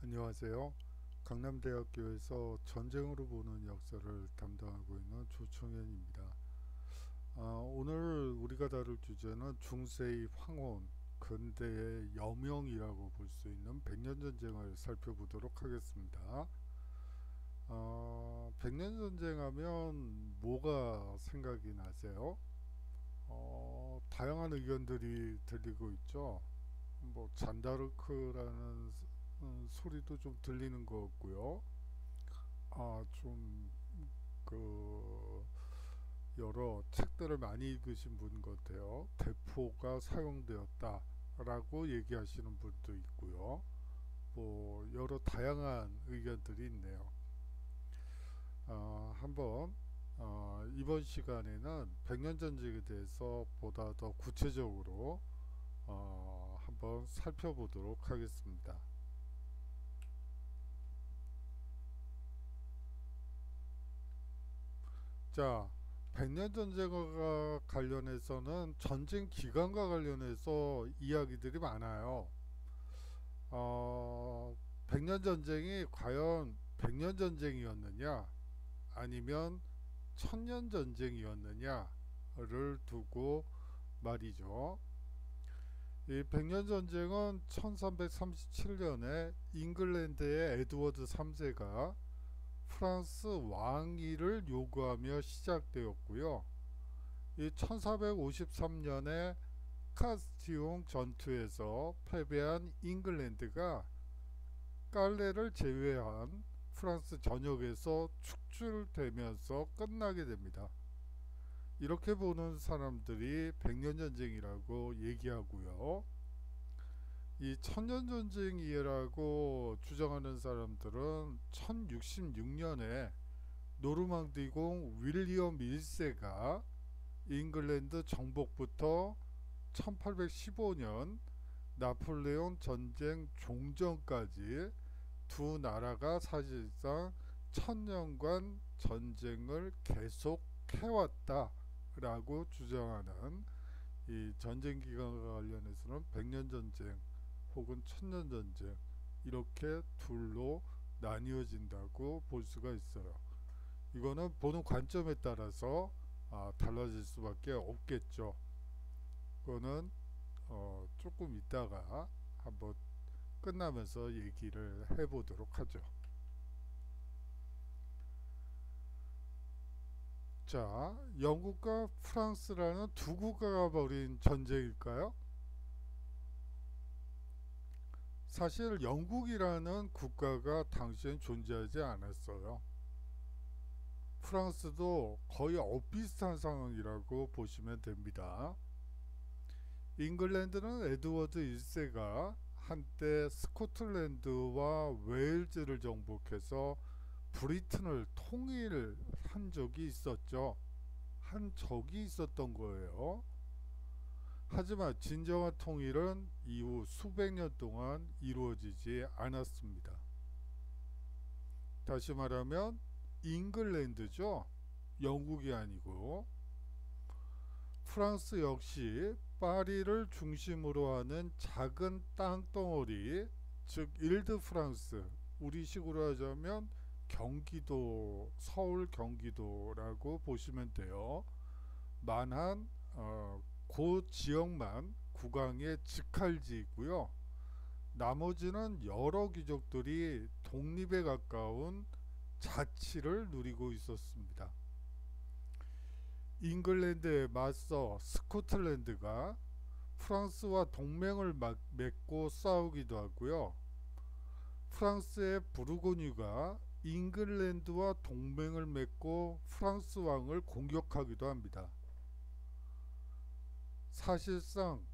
안녕하세요. 강남대학교에서 전쟁으로 보는 역사를 담당하고 있는 조청현입니다. 오늘 우리가 다룰 주제는 중세의 황혼, 근대의 여명이라고 볼 수 있는 백년전쟁을 살펴보도록 하겠습니다. 백년전쟁 하면 뭐가 생각이 나세요? 다양한 의견들이 들리고 있죠. 뭐 잔다르크라는 소리도 좀 들리는 것 같고요. 좀 그 여러 책들을 많이 읽으신 분 같아요. 대포가 사용되었다라고 얘기하시는 분도 있고요. 뭐 여러 다양한 의견들이 있네요. 한번 이번 시간에는 백년전쟁에 대해서 보다 더 구체적으로 한번 살펴보도록 하겠습니다. 자, 백년전쟁과 관련해서는 전쟁 기간과 관련해서 이야기들이 많아요. 백년전쟁이 과연 백년전쟁이었느냐, 아니면 천년전쟁이었느냐를 두고 말이죠. 이 백년전쟁은 1337년에 잉글랜드의 에드워드 3세가 프랑스 왕위를 요구하며 시작되었고요. 이 1453년에 카스티용 전투에서 패배한 잉글랜드가 깔레를 제외한 프랑스 전역에서 축출되면서 끝나게 됩니다. 이렇게 보는 사람들이 백년전쟁이라고 얘기하고요. 이 천년전쟁이라고 주장하는 사람들은 1066년에 노르망디공 윌리엄 1세가 잉글랜드 정복부터 1815년 나폴레옹 전쟁 종전까지 두 나라가 사실상 천년간 전쟁을 계속해왔다라고 주장하는 이 전쟁 기간과 관련해서는 백년전쟁 혹은 천년전쟁 이렇게 둘로 나뉘어진다고 볼 수가 있어요. 이거는 보는 관점에 따라서 달라질 수밖에 없겠죠. 그거는 조금 이따가 한번 끝나면서 얘기를 해보도록 하죠. 자, 영국과 프랑스라는 두 국가가 벌인 전쟁일까요? 사실 영국이라는 국가가 당시엔 존재하지 않았어요. 프랑스도 거의 엇비슷한 상황이라고 보시면 됩니다. 잉글랜드는 에드워드 1세가 한때 스코틀랜드와 웨일즈를 정복해서 브리튼을 통일한 적이 있었죠. 한 적이 있었던 거예요. 하지만 진정한 통일은 이후 수백 년 동안 이루어지지 않았습니다. 다시 말하면 잉글랜드죠. 영국이 아니고 프랑스 역시 파리를 중심으로 하는 작은 땅덩어리, 즉 일드 프랑스, 우리식으로 하자면 경기도, 서울 경기도라고 보시면 돼요. 만한 그 지역만 국왕의 직할지이고요. 나머지는 여러 귀족들이 독립에 가까운 자치를 누리고 있었습니다. 잉글랜드에 맞서 스코틀랜드가 프랑스와 동맹을 맺고 싸우기도 하고요. 프랑스의 부르고뉴가 잉글랜드와 동맹을 맺고 프랑스 왕을 공격하기도 합니다. 사실상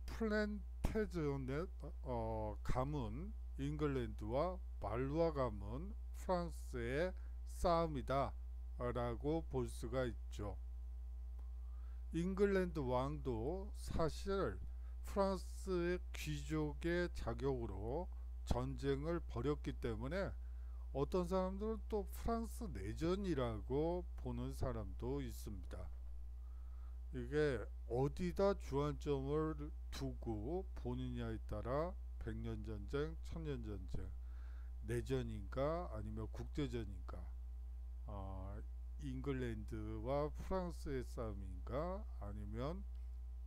플랜테전의 가문 잉글랜드와 말루아 가문 프랑스의 싸움이다 라고 볼 수가 있죠. 잉글랜드 왕도 사실 프랑스의 귀족의 자격으로 전쟁을 벌였기 때문에 어떤 사람들은 또 프랑스 내전이라고 보는 사람도 있습니다. 이게 어디다 주안점을 두고 보느냐에 따라 백년전쟁, 천년전쟁, 내전인가 아니면 국제전인가, 잉글랜드와 프랑스의 싸움인가 아니면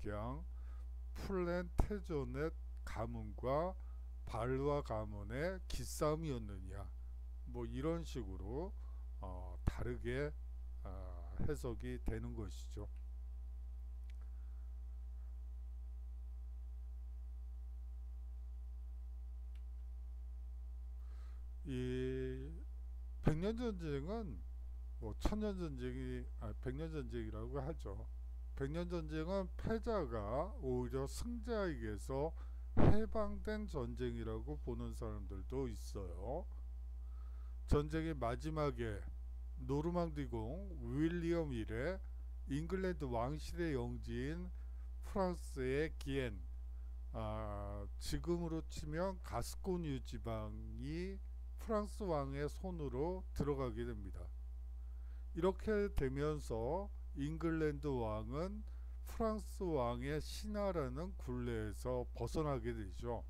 그냥 플랜테조넷 가문과 발루아 가문의 기싸움이었느냐, 뭐 이런 식으로 다르게 해석이 되는 것이죠. 이 백년전쟁은 뭐 천년전쟁이 백년전쟁이라고 하죠. 백년전쟁은 패자가 오히려 승자에게서 해방된 전쟁이라고 보는 사람들도 있어요. 전쟁의 마지막에 노르망디공 윌리엄 1의 잉글랜드 왕실의 영지인 프랑스의 기엔, 지금으로 치면 가스코뉴 지방이 프랑스 왕의 손으로 들어가게 됩니다. 이렇게 되면서 잉글랜드 왕은 프랑스 왕의 신하라는 gun례에서 벗어나게 되죠.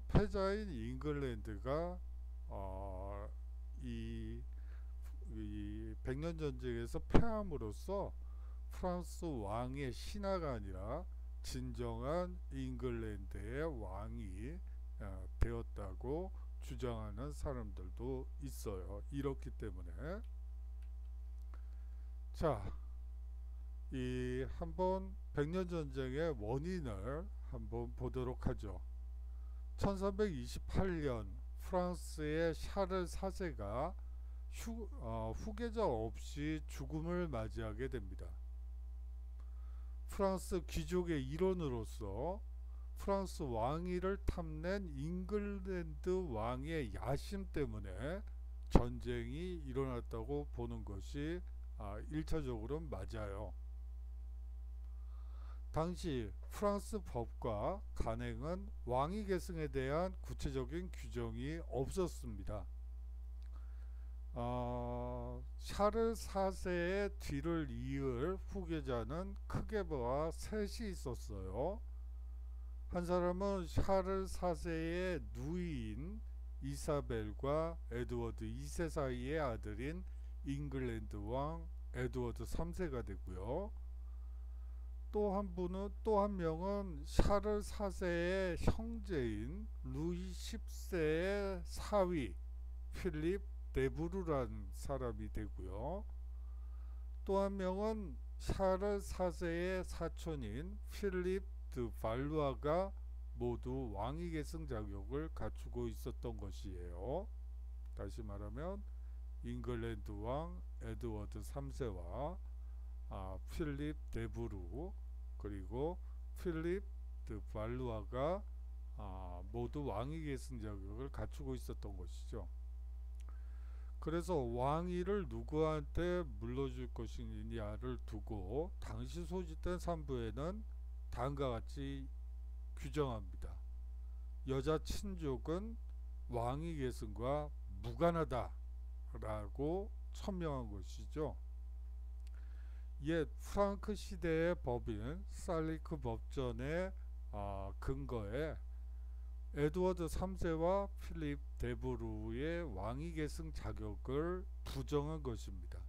패자인 잉글랜드가 이 백년전쟁에서 패함으로써 프랑스 왕의 신하가 아니라 진정한 잉글랜드의 왕이 되었다고 주장하는 사람들도 있어요. 이렇기 때문에 자, 이 한번 백년전쟁의 원인을 한번 보도록 하죠. 1328년 프랑스의 샤를 4세가 후계자 없이 죽음을 맞이하게 됩니다. 프랑스 귀족의 일원으로서 프랑스 왕위를 탐낸 잉글랜드 왕의 야심 때문에 전쟁이 일어났다고 보는 것이 1차적으로는 맞아요. 당시 프랑스 법과 간행은 왕위 계승에 대한 구체적인 규정이 없었습니다. 샤를 4세의 뒤를 이을 후계자는 크게 보아 셋이 있었어요. 한 사람은 샤를 4세의 누이인 이사벨과 에드워드 2세 사이의 아들인 잉글랜드 왕 에드워드 3세가 되고요. 또 한 명은 샤를 4세의 형제인 루이 10세의 사위 필립 데브루란 사람이 되고요. 또 한 명은 샤를 4세의 사촌인 필립 드 발루아가 모두 왕위 계승 자격을 갖추고 있었던 것이에요. 다시 말하면 잉글랜드 왕 에드워드 3세와 필립 데브루 그리고 필립 드 발루아가 모두 왕위 계승 자격을 갖추고 있었던 것이죠. 그래서 왕위를 누구한테 물려줄 것이냐를 두고 당시 소집된 산부에는 다음과 같이 규정합니다. 여자 친족은 왕위 계승과 무관하다 라고 천명한 것이죠. 옛 프랑크 시대의 법인 살리크 법전의 근거에 에드워드 3세와 필립 데브루의 왕위 계승 자격을 부정한 것입니다.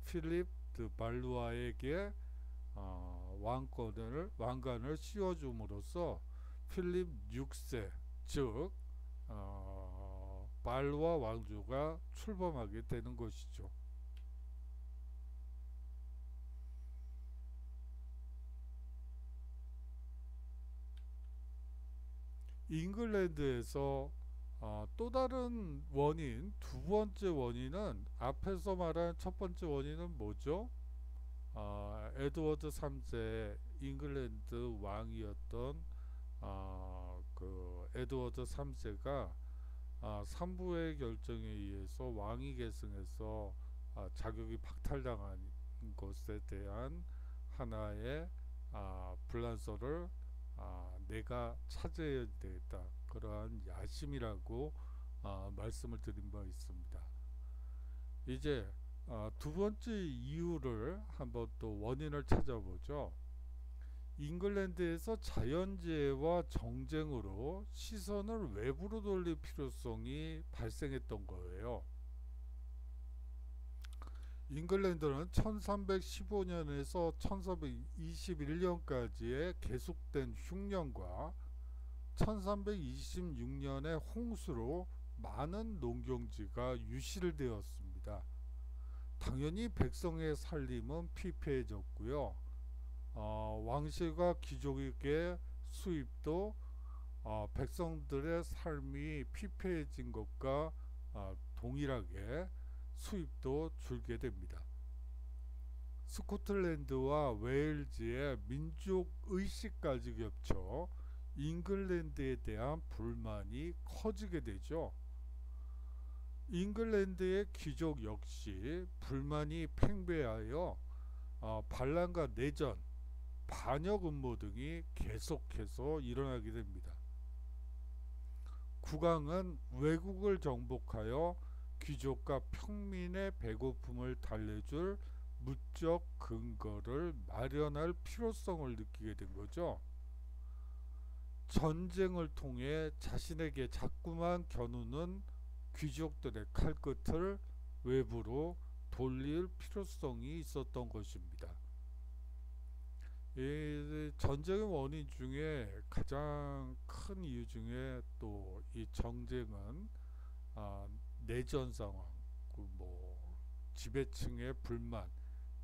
필립 드 발루아에게 왕관을 씌워줌으로써 필립 6세 즉 발루아 왕조가 출범하게 되는 것이죠. 잉글랜드에서 또 다른 원인, 두 번째 원인은 앞에서 말한 첫 번째 원인은 뭐죠? 에드워드 3세 잉글랜드 왕이었던 그 에드워드 3세가 산부의 결정에 의해서 왕위 계승에서 자격이 박탈당한 것에 대한 하나의 불란서를 내가 차지해야 되겠다, 그러한 야심이라고 말씀을 드린 바 있습니다. 이제 두 번째 이유를 한번 또 원인을 찾아보죠. 잉글랜드에서 자연재해와 정쟁으로 시선을 외부로 돌릴 필요성이 발생했던 거예요. 잉글랜드는 1315년에서 1421년까지의 계속된 흉년과 1326년의 홍수로 많은 농경지가 유실되었습니다. 당연히 백성의 살림은 피폐해졌고요. 왕실과 귀족에게 수입도 백성들의 삶이 피폐해진 것과 동일하게 수입도 줄게 됩니다. 스코틀랜드와 웨일즈의 민족 의식까지 겹쳐 잉글랜드에 대한 불만이 커지게 되죠. 잉글랜드의 귀족 역시 불만이 팽배하여 반란과 내전, 반역 음모 등이 계속해서 일어나게 됩니다. 국왕은 외국을 정복하여 귀족과 평민의 배고픔을 달래줄 무적 근거를 마련할 필요성을 느끼게 된 거죠. 전쟁을 통해 자신에게 자꾸만 겨누는 귀족들의 칼끝을 외부로 돌릴 필요성이 있었던 것입니다. 이 전쟁의 원인 중에 가장 큰 이유 중에 또 이 정쟁은 내전 상황, 지배층의 불만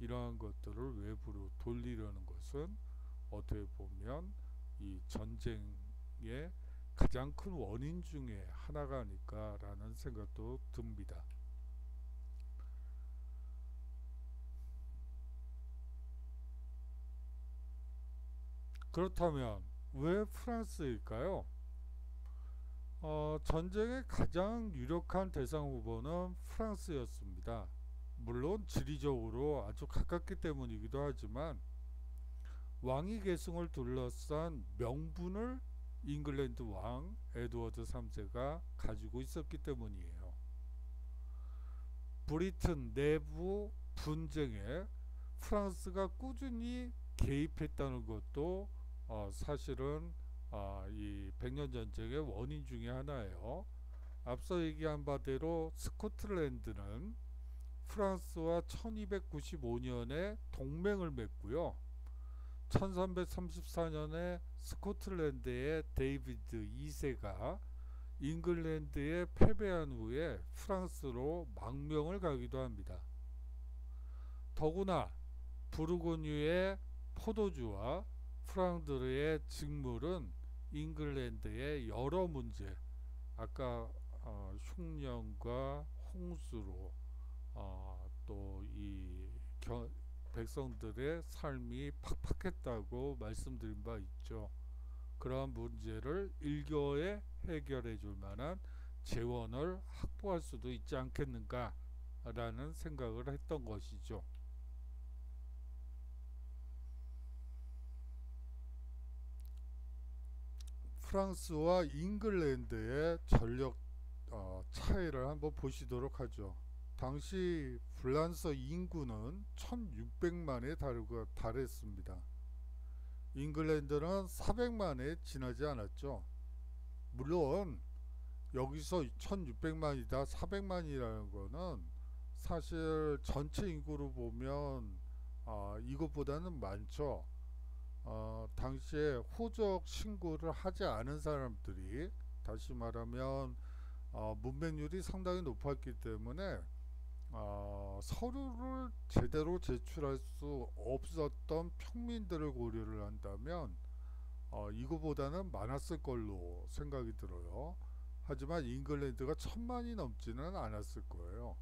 이러한 것들을 외부로 돌리려는 것은 어떻게 보면 이 전쟁의 가장 큰 원인 중에 하나가 아닐까라는 생각도 듭니다. 그렇다면 왜 프랑스일까요? 전쟁의 가장 유력한 대상 후보는 프랑스였습니다. 물론 지리적으로 아주 가깝기 때문이기도 하지만 왕위 계승을 둘러싼 명분을 잉글랜드 왕 에드워드 3세가 가지고 있었기 때문이에요. 브리튼 내부 분쟁에 프랑스가 꾸준히 개입했다는 것도 사실은 이 백년전쟁의 원인 중에 하나예요. 앞서 얘기한 바대로 스코틀랜드는 프랑스와 1295년에 동맹을 맺고요. 1334년에 스코틀랜드의 데이비드 2세가 잉글랜드에 패배한 후에 프랑스로 망명을 가기도 합니다. 더구나 부르고뉴의 포도주와 프랑드르의 직물은 잉글랜드의 여러 문제, 아까 흉년과 홍수로 또 이 백성들의 삶이 팍팍했다고 말씀드린 바 있죠. 그러한 문제를 일교에 해결해 줄 만한 재원을 확보할 수도 있지 않겠는가 라는 생각을 했던 것이죠. 프랑스와 잉글랜드의 전력 차이를 한번 보시도록 하죠. 당시 프랑스 인구는 1600만에 달했습니다. 잉글랜드는 400만에 지나지 않았죠. 물론 여기서 1600만이다 400만이라는 거는 사실 전체 인구로 보면 이것보다는 많죠. 당시에 호적 신고를 하지 않은 사람들이, 다시 말하면 문맹률이 상당히 높았기 때문에 서류를 제대로 제출할 수 없었던 평민들을 고려를 한다면 이거보다는 많았을 걸로 생각이 들어요. 하지만 잉글랜드가 1000만이 넘지는 않았을 거예요.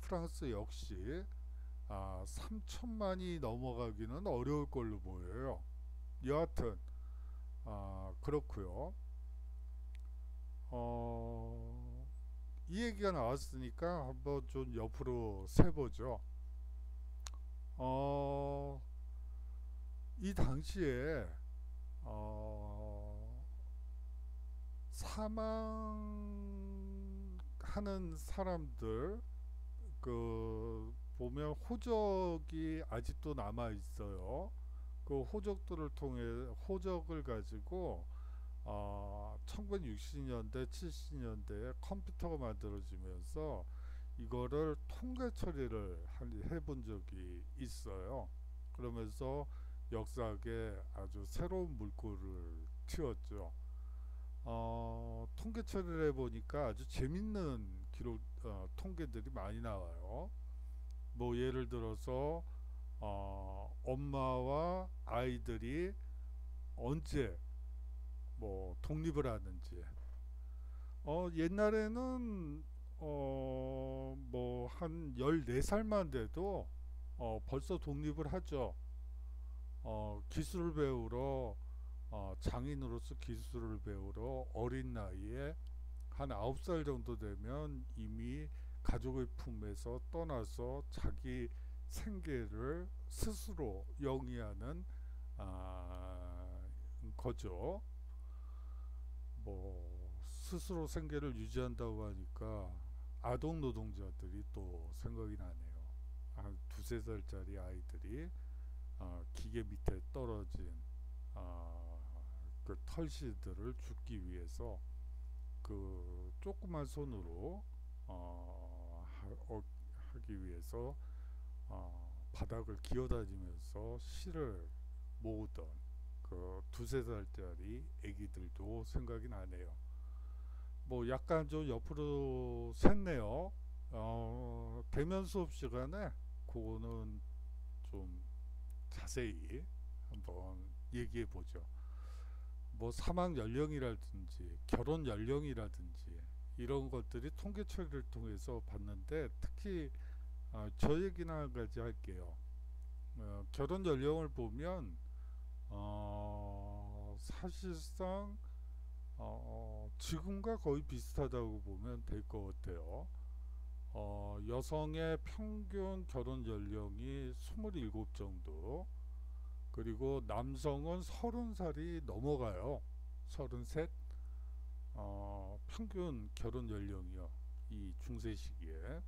프랑스 역시 3000만이 넘어가기는 어려울 걸로 보여요. 여하튼 그렇고요. 이 얘기가 나왔으니까 한번 좀 옆으로 세보죠. 이 당시에 사망하는 사람들 보면 호적이 아직도 남아 있어요. 그 호적들을 통해 호적을 가지고 1960년대, 70년대에 컴퓨터가 만들어지면서 이거를 통계 처리를 해본 적이 있어요. 그러면서 역사학에 아주 새로운 물꼬를 틔웠죠. 통계 처리를 해보니까 아주 재밌는 기록, 통계들이 많이 나와요. 뭐 예를 들어서 엄마와 아이들이 언제 뭐 독립을 하는지. 옛날에는 뭐 한 14살만 돼도 벌써 독립을 하죠. 기술을 배우러 장인으로서 기술을 배우러 어린 나이에 한 9살 정도 되면 이미 가족의 품에서 떠나서 자기 생계를 스스로 영위하는 거죠. 뭐 스스로 생계를 유지한다고 하니까 아동 노동자들이 또 생각이 나네요. 한 두세 살짜리 아이들이 기계 밑에 떨어진 그 털씨들을 줍기 위해서 그 조그만 손으로 하기 위해서 바닥을 기어다니면서 실을 모으던 그 두세 살짜리 애기들도 생각이 나네요. 뭐 약간 좀 옆으로 샜네요. 대면 수업 시간에 그거는 좀 자세히 한번 얘기해 보죠. 뭐 사망 연령이라든지 결혼 연령이라든지 이런 것들이 통계 처리를 통해서 봤는데 특히 저 얘기나 한 가지 할게요. 결혼 연령을 보면 사실상 지금과 거의 비슷하다고 보면 될 것 같아요. 여성의 평균 결혼 연령이 27 정도, 그리고 남성은 30살이 넘어가요. 33. 평균 결혼 연령이요. 이 중세 시기에.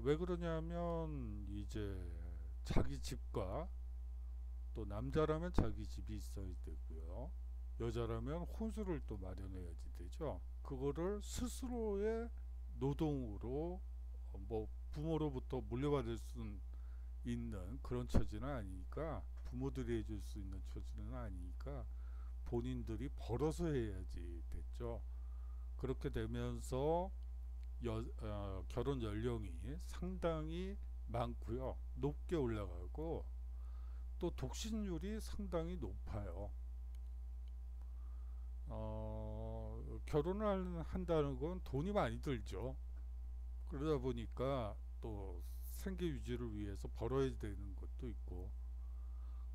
왜 그러냐면 이제 자기 집과 또 남자라면 자기 집이 있어야 되고요. 여자라면 혼수를 또 마련해야지 되죠. 그거를 스스로의 노동으로 뭐 부모로부터 물려받을 수 있는 그런 처지는 아니니까, 부모들이 해줄 수 있는 처지는 아니니까 본인들이 벌어서 해야지 됐죠. 그렇게 되면서 결혼 연령이 상당히 많고요. 높게 올라가고 또 독신율이 상당히 높아요. 결혼을 한다는 건 돈이 많이 들죠. 그러다 보니까 또 생계 유지를 위해서 벌어야 되는 것도 있고,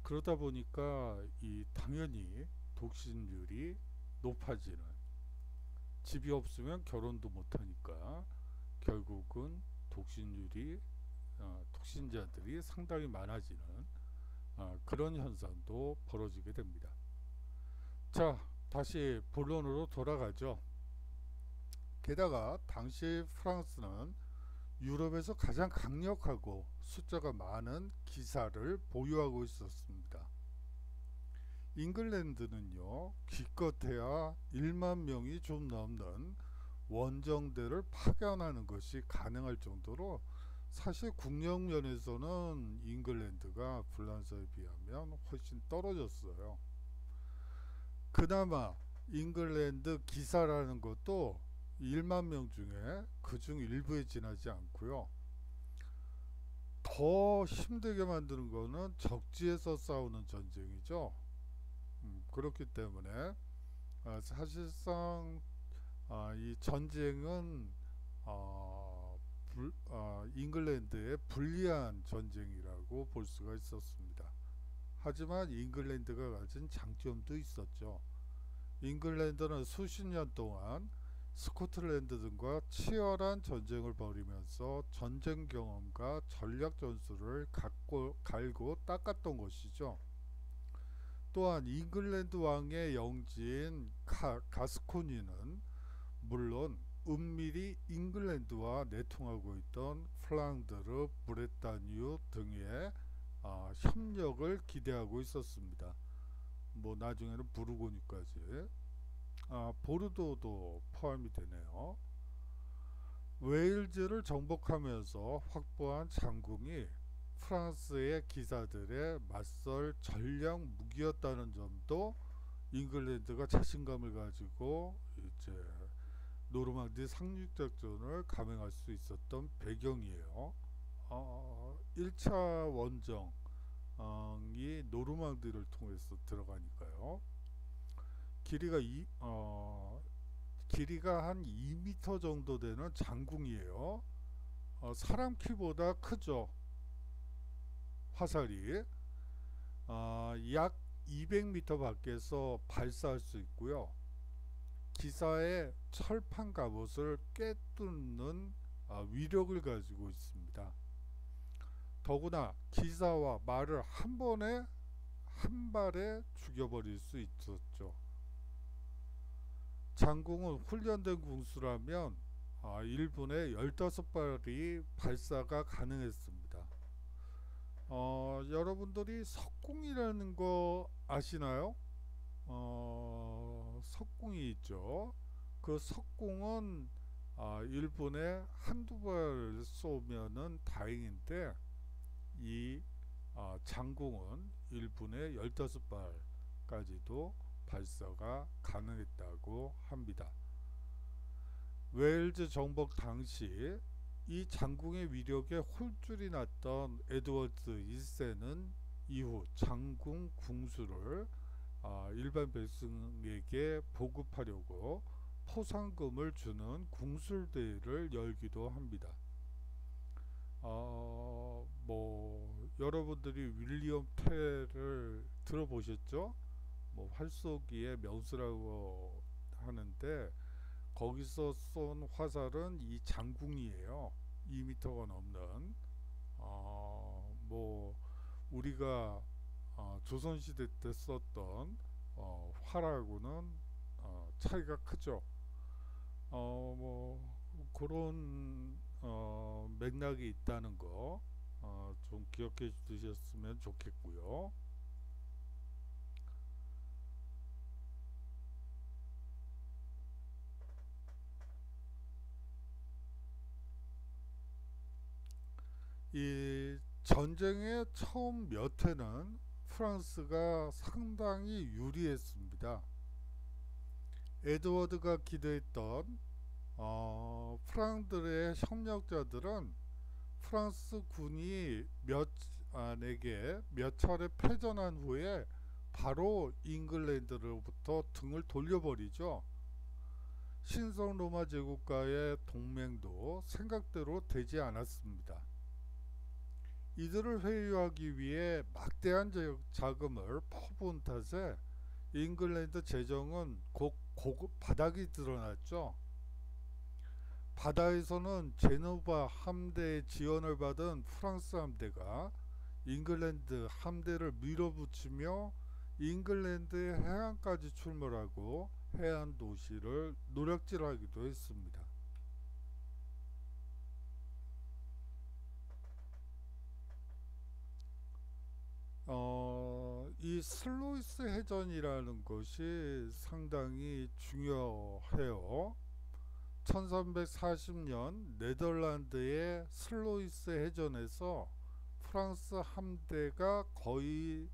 그러다 보니까 이 당연히 독신율이 높아지는, 집이 없으면 결혼도 못하니까 결국은 독신율이 독신자들이 상당히 많아지는 그런 현상도 벌어지게 됩니다. 자, 다시 본론으로 돌아가죠. 게다가 당시 프랑스는 유럽에서 가장 강력하고 숫자가 많은 기사를 보유하고 있었습니다. 잉글랜드는요, 기껏해야 1만 명이 좀 넘는 원정대를 파견하는 것이 가능할 정도로 사실 국력 면에서는 잉글랜드가 프랑스에 비하면 훨씬 떨어졌어요. 그나마 잉글랜드 기사라는 것도 1만 명 중에 그중 일부에 지나지 않고요. 더 힘들게 만드는 거는 적지에서 싸우는 전쟁이죠. 그렇기 때문에 사실상 이 전쟁은 잉글랜드의 불리한 전쟁이라고 볼 수가 있었습니다. 하지만 잉글랜드가 가진 장점도 있었죠. 잉글랜드는 수십 년 동안 스코틀랜드 등과 치열한 전쟁을 벌이면서 전쟁 경험과 전략 전술을 갈고 닦았던 것이죠. 또한 잉글랜드 왕의 영지인 가스코니는 물론 은밀히 잉글랜드와 내통하고 있던 플랑드르, 브레타뉴 등의 협력을 기대하고 있었습니다. 뭐 나중에는 부르고뉴까지, 보르도도 포함이 되네요. 웨일즈를 정복하면서 확보한 장궁이 프랑스의 기사들의 맞설 전략 무기였다는 점도 잉글랜드가 자신감을 가지고 이제 노르망디 상륙작전을 감행할 수 있었던 배경이에요. 1차 원정이 노르망디를 통해서 들어가니까요. 길이가 길이가 한 2m 정도 되는 장궁이에요. 사람 키보다 크죠. 화살이 약 200m 밖에서 발사할 수 있고요. 기사의 철판 갑옷을 꿰뚫는 위력을 가지고 있습니다. 더구나 기사와 말을 한 번에 한 발에 죽여버릴 수 있었죠. 장궁은 훈련된 궁수라면 1분에 15발이 발사가 가능했습니다. 여러분들이 석궁이라는 거 아시나요? 석궁이 있죠. 그 석궁은 1분에 한두 발 쏘면은 다행인데, 이 장궁은 1분에 15발까지도 발사가 가능했다고 합니다. 웨일즈 정복 당시 이 장궁의 위력에 홀줄이 났던 에드워드 1세는 이후 장궁 궁수를 일반 백성에게 보급하려고 포상금을 주는 궁술대회를 열기도 합니다. 뭐 여러분들이 윌리엄 텔을 들어보셨죠? 뭐 활쏘기의 명수라고 하는데, 거기서 쏜 화살은 이 장궁이에요. 2m가 넘는. 뭐 우리가 조선시대 때 썼던 활하고는 차이가 크죠. 뭐 그런 맥락이 있다는 거 좀 기억해 두셨으면 좋겠고요. 이 전쟁의 처음 몇 해는 프랑스가 상당히 유리했습니다. 에드워드가 기대했던 프랑들의 협력자들은 프랑스 군이 내게 몇 차례 패전한 후에 바로 잉글랜드로부터 등을 돌려버리죠. 신성 로마 제국과의 동맹도 생각대로 되지 않았습니다. 이들을 회유하기 위해 막대한 자금을 퍼부은 탓에 잉글랜드 재정은 곧 바닥이 드러났죠. 바다에서는 제노바 함대의 지원을 받은 프랑스 함대가 잉글랜드 함대를 밀어붙이며 잉글랜드의 해안까지 출몰하고 해안 도시를 노략질하기도 했습니다. 이 슬로이스 해전이라는 것이 상당히 중요해요. 1340년 네덜란드의 슬로이스 해전에서 프랑스 함대가 거의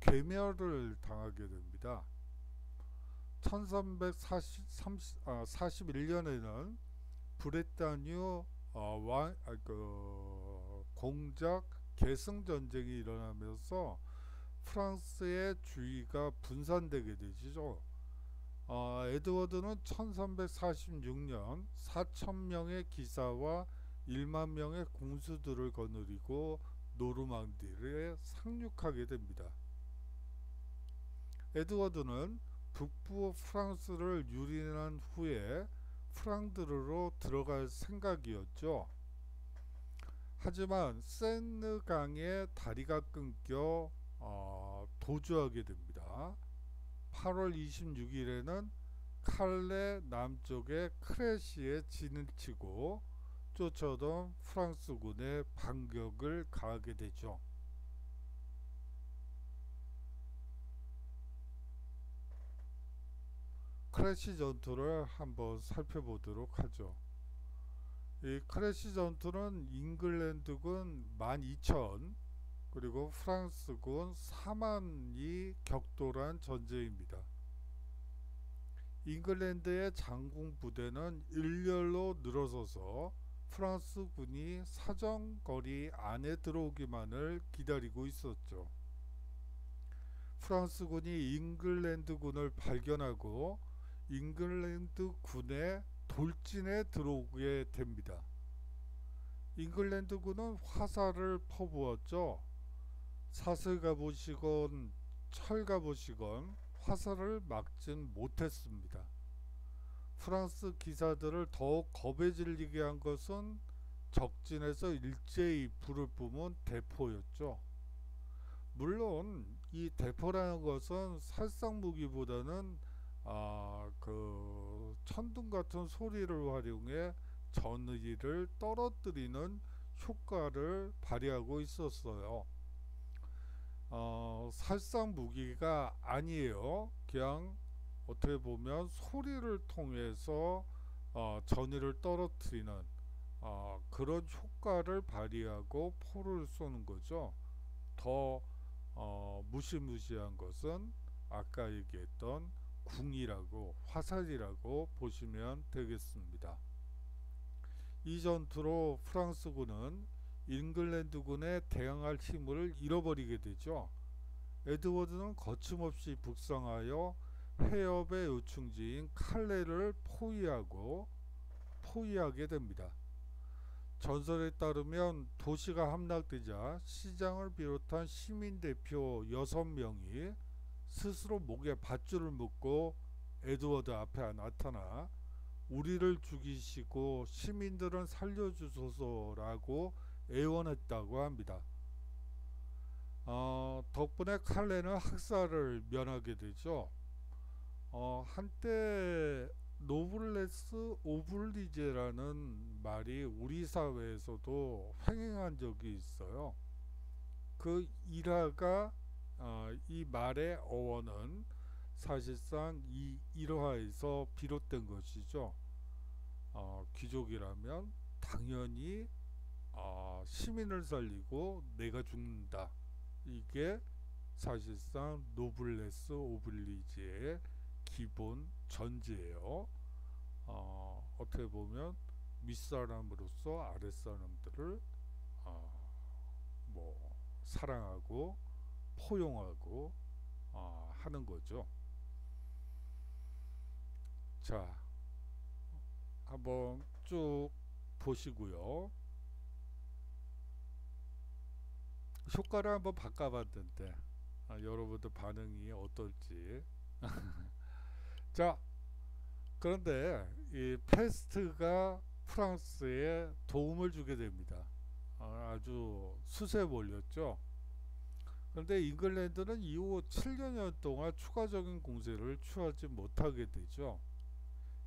괴멸을 당하게 됩니다. 1341년에는 브레타뉴 공작 계승전쟁이 일어나면서 프랑스의 주위가 분산되게 되죠. 에드워드는 1346년 4,000명의 기사와 1만 명의 궁수들을 거느리고 노르망디를 상륙하게 됩니다. 에드워드는 북부 프랑스를 유린한 후에 프랑드르로 들어갈 생각이었죠. 하지만 세느 강에 다리가 끊겨 도주하게 됩니다. 8월 26일에는 칼레 남쪽의 크레시에 진을 치고 쫓아오던 프랑스군의 반격을 가하게 되죠. 크래시 전투를 한번 살펴보도록 하죠. 이 크래시 전투는 잉글랜드군 12,000 그리고 프랑스군 4만이 격돌한 전쟁입니다. 잉글랜드의 장군 부대는 일렬로 늘어서서 프랑스군이 사정거리 안에 들어오기만을 기다리고 있었죠. 프랑스군이 잉글랜드군을 발견하고 잉글랜드군의 돌진에 들어오게 됩니다. 잉글랜드군은 화살을 퍼부었죠. 사슬갑옷이건 철갑옷이건 화살을 막진 못했습니다. 프랑스 기사들을 더욱 겁에 질리게 한 것은 적진에서 일제히 불을 뿜은 대포였죠. 물론 이 대포라는 것은 살상 무기보다는 그 천둥 같은 소리를 활용해 전의를 떨어뜨리는 효과를 발휘하고 있었어요. 살상 무기가 아니에요. 그냥 어떻게 보면 소리를 통해서 전의를 떨어뜨리는 그런 효과를 발휘하고 포를 쏘는 거죠. 더 무시무시한 것은 아까 얘기했던 궁이라고 화살이라고 보시면 되겠습니다. 이 전투로 프랑스군은 잉글랜드군에 대항할 힘을 잃어버리게 되죠. 에드워드는 거침없이 북상하여 해협의 요충지인 칼레를 포위하게 됩니다. 전설에 따르면 도시가 함락되자 시장을 비롯한 시민 대표 6명이 스스로 목에 밧줄을 묶고 에드워드 앞에 나타나 우리를 죽이시고 시민들은 살려주소서라고 애원했다고 합니다. 덕분에 칼레는 학살을 면하게 되죠. 한때 노블레스 오블리제라는 말이 우리 사회에서도 횡행한 적이 있어요. 그 일화가 이 말의 어원은 사실상 이 일화에서 비롯된 것이죠. 귀족이라면 당연히 시민을 살리고 내가 죽는다. 이게 사실상 노블레스 오블리지의 기본 전제예요. 어떻게 보면 윗사람으로서 아랫사람들을 뭐 사랑하고 포용하고 하는 거죠. 자, 한번 쭉 보시고요. 효과를 한번 바꿔봤는데 여러분들 반응이 어떨지. 자, 그런데 이 패스트가 프랑스에 도움을 주게 됩니다. 아주 수세에 몰렸죠. 그런데 잉글랜드는 이후 7년 동안 추가적인 공세를 취하지 못하게 되죠.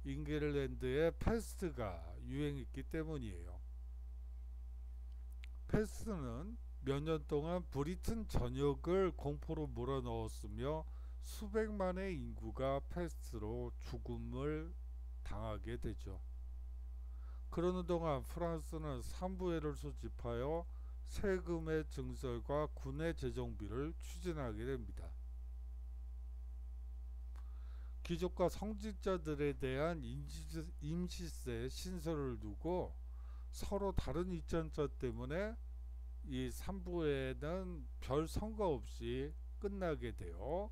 잉글랜드에 패스트가 유행했기 때문이에요. 패스트는 몇 년 동안 브리튼 전역을 공포로 몰아넣었으며 수백만의 인구가 패스트로 죽음을 당하게 되죠. 그러는 동안 프랑스는 산부회를 소집하여 세금의 증설과 군의 재정비를 추진하게 됩니다. 귀족과 성직자들에 대한 임시세 신설을 두고 서로 다른 입장차 때문에 이 산부회는 별 성과 없이 끝나게 돼요.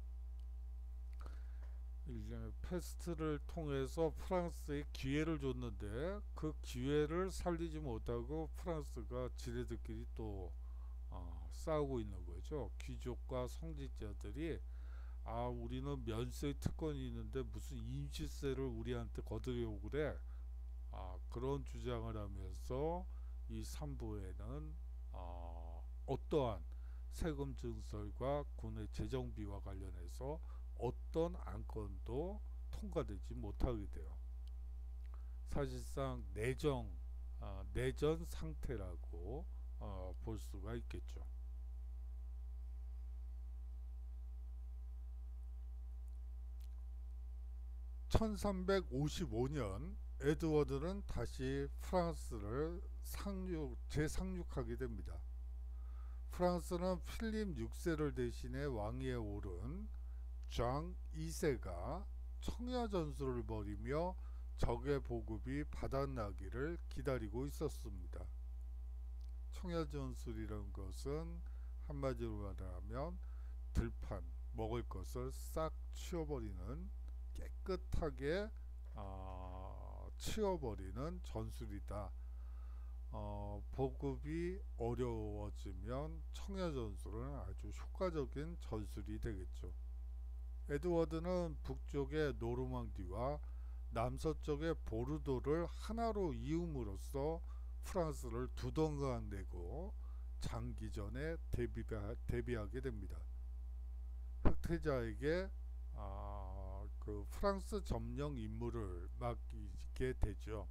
패스트를 통해서 프랑스에 기회를 줬는데 그 기회를 살리지 못하고 프랑스가 지네들끼리 또 싸우고 있는 거죠. 귀족과 성직자들이 우리는 면세 특권이 있는데 무슨 임시세를 우리한테 거두려고 그래. 그런 주장을 하면서 이 산부회는 어떠한 세금 증설과 군의 재정비와 관련해서 어떤 안건도 통과되지 못하게 돼요. 사실상 내전 상태라고 볼 수가 있겠죠. 1355년 에드워드는 다시 프랑스를 재상륙하게 됩니다. 프랑스는 필립 6세를 대신해 왕위에 오른 장 2세가 청야전술을 벌이며 적의 보급이 바닥나기를 기다리고 있었습니다. 청야전술이라는 것은 한마디로 말하면 들판, 먹을 것을 싹 치워버리는, 깨끗하게 치워버리는 전술이다. 보급이 어려워지면 청야전술은 아주 효과적인 전술이 되겠죠. 에드워드는 북쪽의 노르망디와 남서쪽의 보르도를 하나로 이음으로써 프랑스를 두동강 내고 장기전에 대비하게 됩니다. 흑태자에게 그 프랑스 점령 임무를 맡기게 되죠.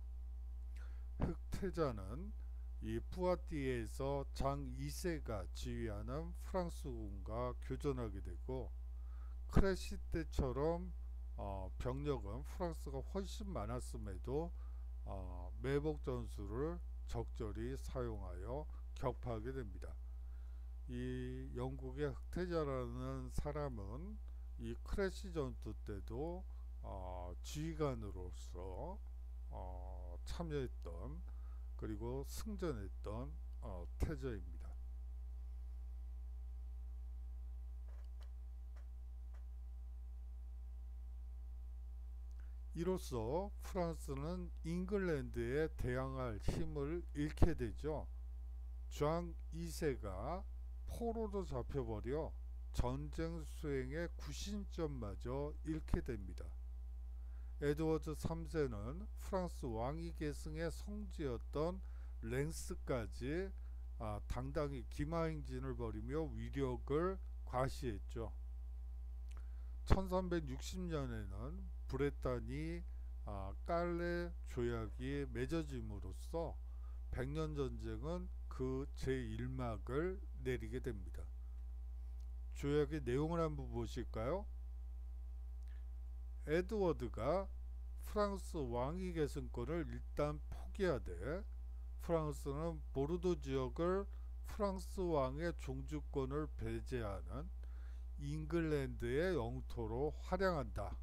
흑태자는 이 푸아티에에서 장 2세가 지휘하는 프랑스군과 교전하게 되고, 크레시 때처럼 병력은 프랑스가 훨씬 많았음에도 매복 전술을 적절히 사용하여 격파하게 됩니다. 이 영국의 흑태자라는 사람은 이 크레시 전투 때도 지휘관으로서 참여했던, 그리고 승전했던 태자입니다. 이로써 프랑스는 잉글랜드에 대항할 힘을 잃게 되죠. 장 2세가 포로로 잡혀버려 전쟁 수행의 구신점마저 잃게 됩니다. 에드워드 3세는 프랑스 왕위 계승의 성지였던 랭스까지 당당히 기마행진을 벌이며 위력을 과시했죠. 1360년에는 브레탄이 깔레 조약이 맺어짐으로써 백년 전쟁은 그 제1막을 내리게 됩니다. 조약의 내용을 한번 보실까요? 에드워드가 프랑스 왕위 계승권을 일단 포기하되, 프랑스는 보르도 지역을 프랑스 왕의 종주권을 배제하는 잉글랜드의 영토로 활용한다.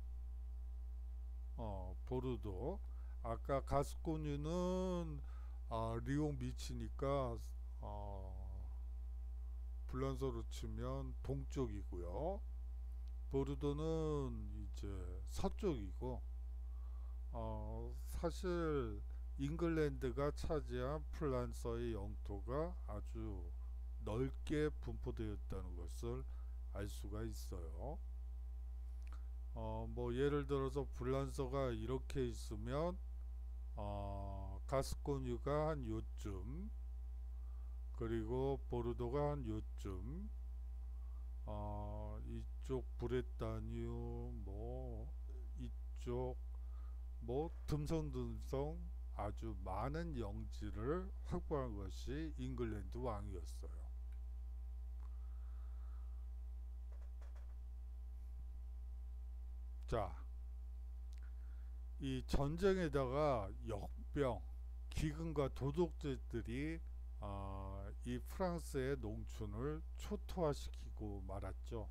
보르도, 아까 가스코뉴는 리옹 비치니까 불란서로 치면 동쪽이고요. 보르도는 이제 서쪽이고, 사실 잉글랜드가 차지한 프랑스의 영토가 아주 넓게 분포되었다는 것을 알 수가 있어요. 뭐 예를 들어서 불란서가 이렇게 있으면 가스코뉴가 한 요쯤, 그리고 보르도가 한 요쯤, 이쪽 브레타뉴 이쪽 듬성듬성 아주 많은 영지를 확보한 것이 잉글랜드 왕이었어요. 자, 이 전쟁에다가 역병, 기근과 도둑질들이 이 프랑스의 농촌을 초토화시키고 말았죠.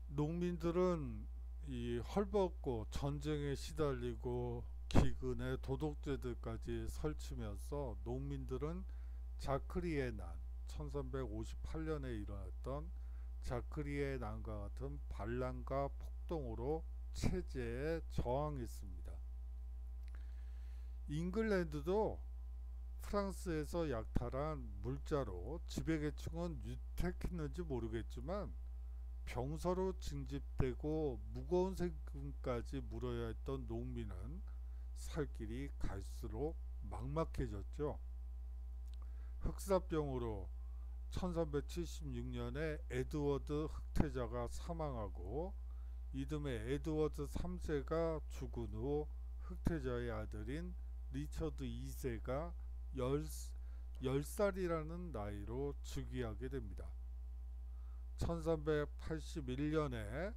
농민들은 이 헐벗고 전쟁에 시달리고 기근에 도둑질들까지 설치면서, 농민들은 자크리의 난, 1358년에 일어났던 자크리의 난과 같은 반란과 폭동으로 체제에 저항했습니다. 잉글랜드도 프랑스에서 약탈한 물자로 지배계층은 유택했는지 모르겠지만, 병서로 징집되고 무거운 세금까지 물어야 했던 농민은 살 길이 갈수록 막막해졌죠. 흑사병으로 1376년에 에드워드 흑태자가 사망하고, 이듬해 에드워드 3세가 죽은 후 흑태자의 아들인 리처드 2세가 10살이라는 나이로 즉위하게 됩니다. 1381년에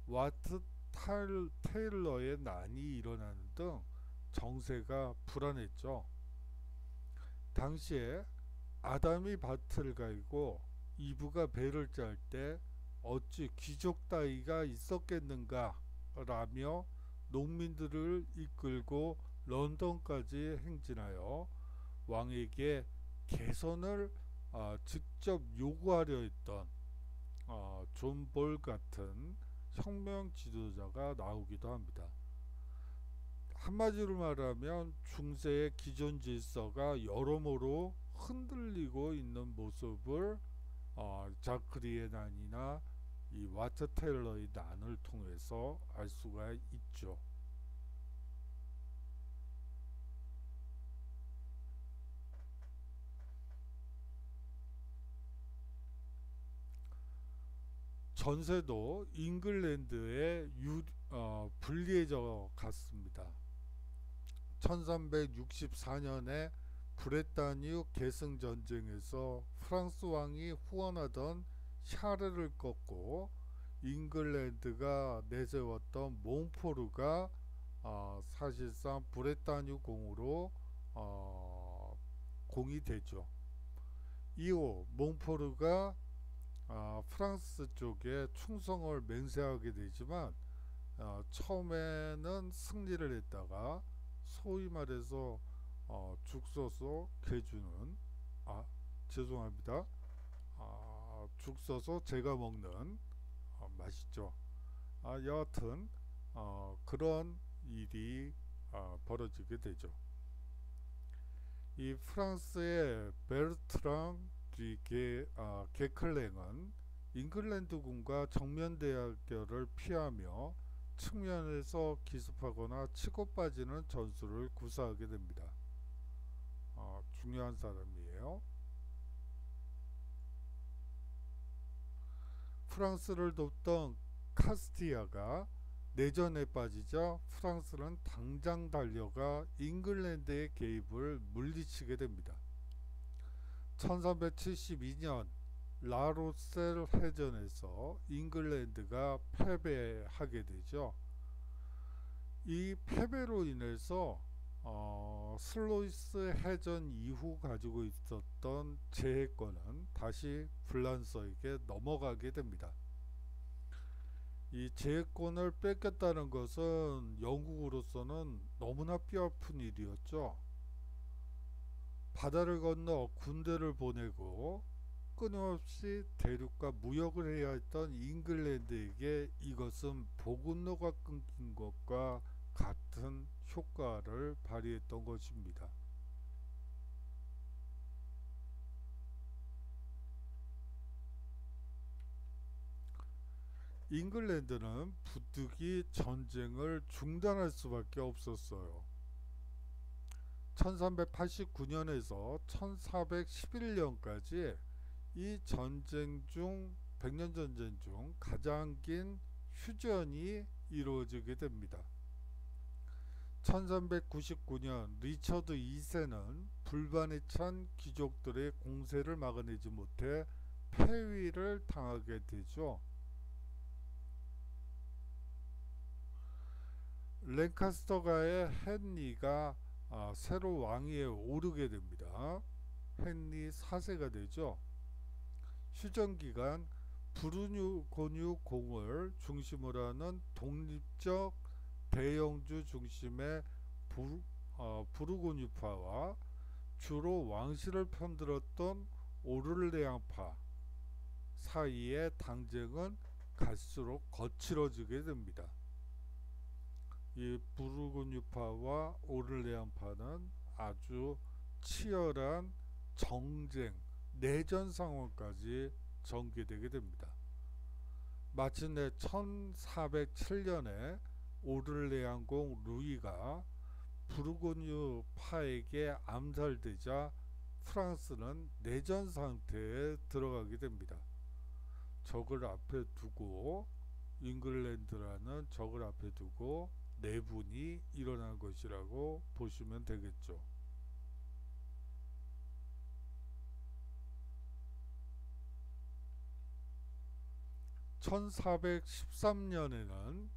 와트 테일러의 난이 일어나는 등 정세가 불안했죠. 당시에 아담이 밭을 갈고 이브가 배를 짤 때 어찌 귀족 따위가 있었겠는가 라며 농민들을 이끌고 런던까지 행진하여 왕에게 개선을 직접 요구하려 했던 존 볼 같은 혁명 지도자가 나오기도 합니다. 한마디로 말하면 중세의 기존 질서가 여러모로 흔들리고 있는 모습을 자크리의 난이나 이 와트 테일러의 난을 통해서 알 수가 있죠. 전세도 잉글랜드에 불리해져 갔습니다. 1364년에 브레타뉴 계승 전쟁에서 프랑스 왕이 후원하던 샤르를 꺾고 잉글랜드가 내세웠던 몽포르가 사실상 브레타뉴 공으로 공이 되죠. 이후 몽포르가 프랑스 쪽에 충성을 맹세하게 되지만 처음에는 승리를 했다가 소위 말해서 죽서서 개주는 죄송합니다. 죽서서 제가 먹는 맛있죠. 여하튼 그런 일이 벌어지게 되죠. 이 프랑스의 베르트랑 게클랭은 잉글랜드군과 정면 대결을 피하며 측면에서 기습하거나 치고 빠지는 전술을 구사하게 됩니다. 중요한 사람이에요. 프랑스를 돕던 카스티아가 내전에 빠지자 프랑스는 당장 달려가 잉글랜드의 개입을 물리치게 됩니다. 1372년 라로셀 해전에서 잉글랜드가 패배하게 되죠. 이 패배로 인해서 슬로이스 해전 이후 가지고 있었던 제해권은 다시 프랑스에게 넘어가게 됩니다. 이 제해권을 뺏겼다는 것은 영국으로서는 너무나 뼈아픈 일이었죠. 바다를 건너 군대를 보내고 끊임없이 대륙과 무역을 해야 했던 잉글랜드에게 이것은 보급로가 끊긴 것과 같은 효과를 발휘했던 것입니다. 잉글랜드는 부득이 전쟁을 중단할 수밖에 없었어요. 1389년에서 1411년까지 이 전쟁 중 100년 전쟁 중 가장 긴 휴전이 이루어지게 됩니다. 1399년 리처드 2세는 불반에 찬 귀족들의 공세를 막아내지 못해 패위를 당하게 되죠. 랭카스터가의 헨리가 새로 왕위에 오르게 됩니다. 헨리 4세가 되죠. 휴전기간 부르고뉴 공을 중심으로 하는 독립적 대영주 중심의 부르고뉴파와 주로 왕실을 편들었던 오를레앙파 사이의 당쟁은 갈수록 거칠어지게 됩니다. 이 부르고뉴파와 오를레앙파는 아주 치열한 정쟁, 내전 상황까지 전개되게 됩니다. 마침내 1407년에 오를레앙공 루이가 부르고뉴파에게 암살되자 프랑스는 내전 상태에 들어가게 됩니다. 적을 앞에 두고 잉글랜드라는 적을 앞에 두고 내분이 일어난 것이라고 보시면 되겠죠. 1413년에는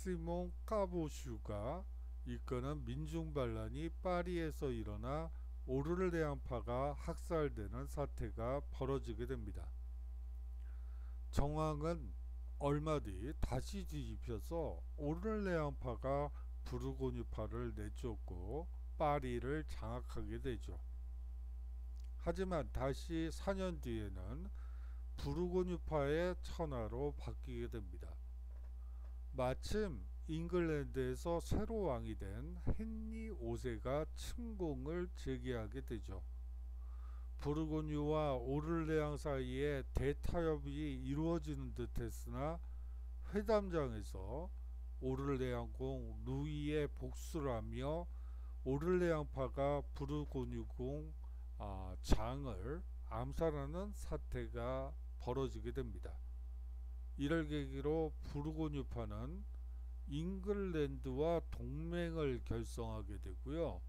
시몬 까보슈가 이끄는 민중반란이 파리에서 일어나 오르레앙파가 학살되는 사태가 벌어지게 됩니다. 정황은 얼마 뒤 다시 뒤집혀서 오르레앙파가 부르고뉴파를 내쫓고 파리를 장악하게 되죠. 하지만 다시 4년 뒤에는 부르고뉴파의 천하로 바뀌게 됩니다. 마침 잉글랜드에서 새로 왕이 된 헨리 5세가 침공을 제기하게 되죠. 부르고뉴와 오르레앙 사이에 대타협이 이루어지는 듯 했으나 회담장에서 오르레앙공 루이의 복수를 하며 오르레앙파가 부르고뉴공 장을 암살하는 사태가 벌어지게 됩니다. 이를 계기로 부르고뉴파는 잉글랜드와 동맹을 결성하게 되고요.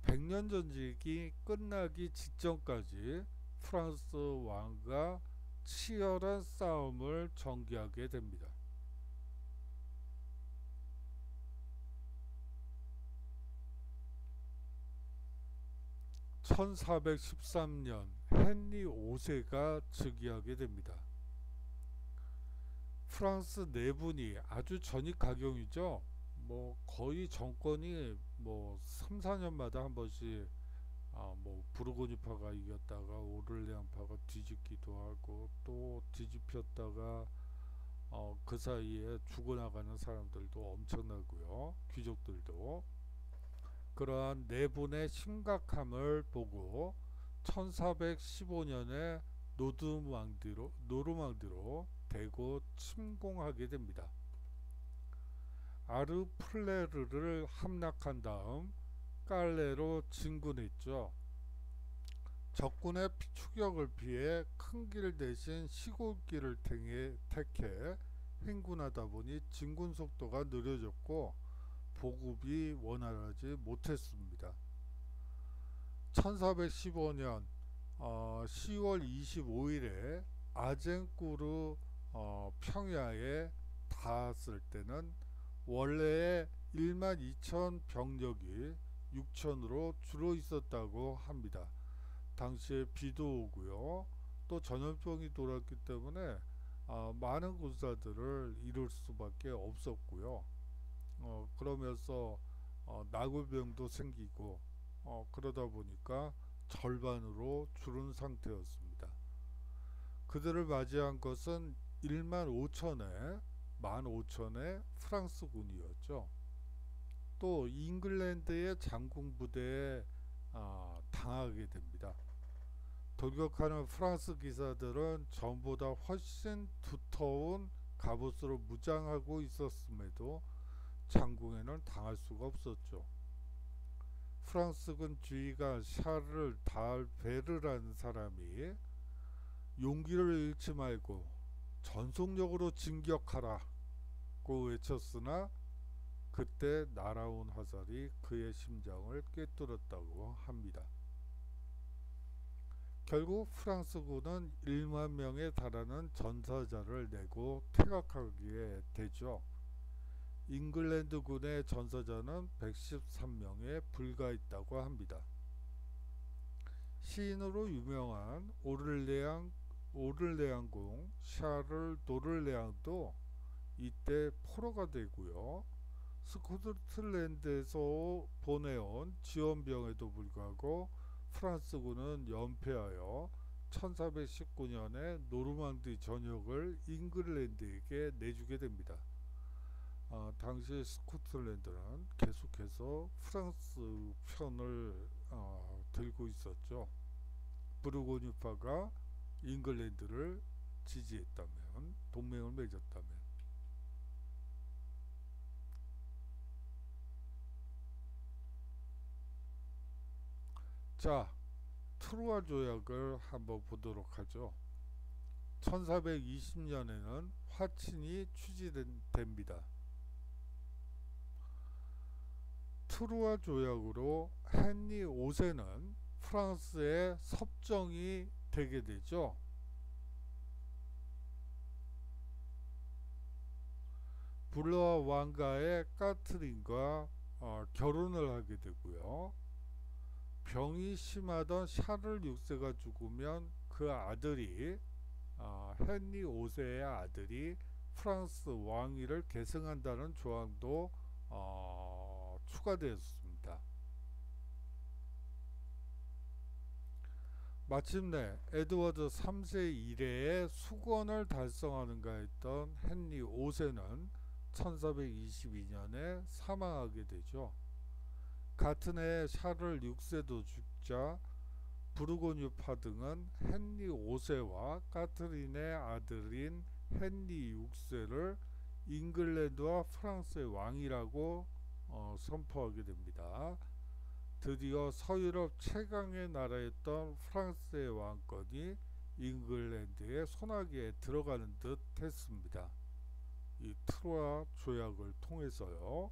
백년 전쟁이 끝나기 직전까지 프랑스 왕과 치열한 싸움을 전개하게 됩니다. 1413년 헨리 5세가 즉위하게 됩니다. 프랑스 내분이 아주 전입가경이죠. 거의 정권이 3, 4년마다 한 번씩 부르고뉴파가 이겼다가 오르레앙파가 뒤집기도 하고 또 뒤집혔다가 그 사이에 죽어나가는 사람들도 엄청나고요. 귀족들도. 그러한 내분의 심각함을 보고 1415년에 노르망디로 대거 침공하게 됩니다. 아르플레르를 함락한 다음 깔레로 진군했죠. 적군의 추격을 피해 큰 길 대신 시골길을 택해 행군하다 보니 진군 속도가 느려졌고 보급이 원활하지 못했습니다. 1415년 10월 25일에 아젠쿠르 평야에 닿았을 때는 원래의 12,000 병력이 6,000으로 줄어 있었다고 합니다. 당시에 비도 오고요. 또 전염병이 돌았기 때문에 많은 군사들을 잃을 수밖에 없었고요. 그러면서 나골병도 생기고 그러다 보니까 절반으로 줄은 상태였습니다. 그들을 맞이한 것은 15,000의 프랑스군이었죠. 또 잉글랜드의 장군 부대에 당하게 됩니다. 돌격하는 프랑스 기사들은 전보다 훨씬 두터운 갑옷으로 무장하고 있었음에도 장궁에는 당할 수가 없었죠. 프랑스군 주의관 샤를 달베르라는 사람이 용기를 잃지 말고 전속력으로 진격하라고 외쳤으나 그때 날아온 화살이 그의 심장을 꿰뚫었다고 합니다. 결국 프랑스군은 1만 명에 달하는 전사자를 내고 퇴각하게 되죠. 잉글랜드군의 전사자는 113명에 불과했다고 합니다. 시인으로 유명한 오르레앙공 샤를 도르레앙도 이때 포로가 되고요. 스코틀랜드에서 보내온 지원병에도 불구하고 프랑스군은 연패하여 1419년에 노르망디 전역을 잉글랜드에게 내주게 됩니다. 당시 스코틀랜드는 계속해서 프랑스 편을 들고 있었죠. 부르고뉴파가 잉글랜드를 지지했다면, 동맹을 맺었다면. 자, 트루아 조약을 한번 보도록 하죠. 1420년에는 화친이 추진됩니다. 트루아 조약으로 헨리 5세는 프랑스의 섭정이 되게 되죠. 블루아 왕가의 까트린과 결혼을 하게 되고요. 병이 심하던 샤를 6세가 죽으면 그 아들이 헨리 5세의 아들이 프랑스 왕위를 계승한다는 조항도 추가되었습니다. 마침내 에드워드 3세 이래에 수건을 달성하는가 했던 헨리 5세는 1422년에 사망하게 되죠. 같은 해에 샤를 6세도 죽자 부르고뉴파 등은 헨리 5세와 까트린의 아들인 헨리 6세를 잉글랜드와 프랑스의 왕이라고 선포하게 됩니다. 드디어 서유럽 최강의 나라였던 프랑스의 왕권이 잉글랜드의 손아귀에 들어가는 듯 했습니다. 이 트로아 조약을 통해서요.